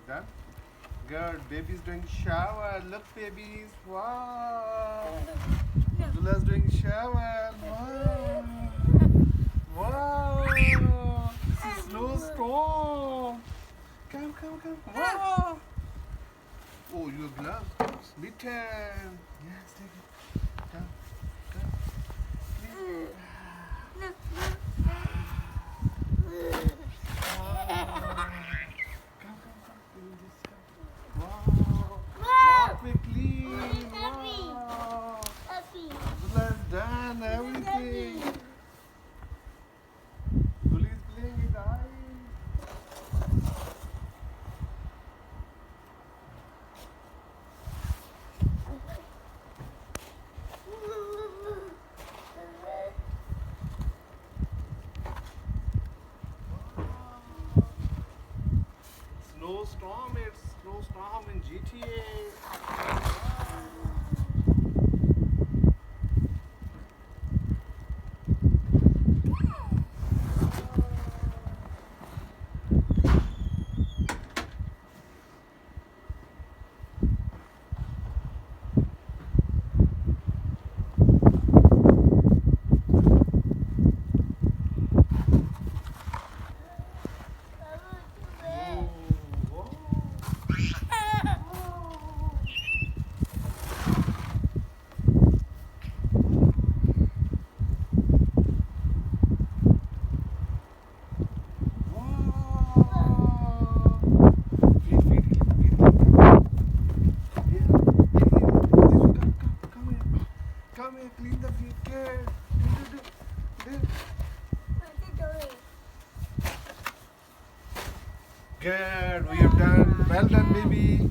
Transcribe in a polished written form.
Done? Good. Baby's doing shower. Look, babies. Wow. Abdullah's doing shower. Wow. Wow. This is snowstorm. Come. Wow. Oh, your glove. Mitten. Yes, take it. Come. Wow. Wow, quickly. Wow. Abdullah's done everything. Gully's playing with eyes. Snowstorm, it's snowstorm in GTA. Come here, clean the feet. Good, we have done. Well done, baby.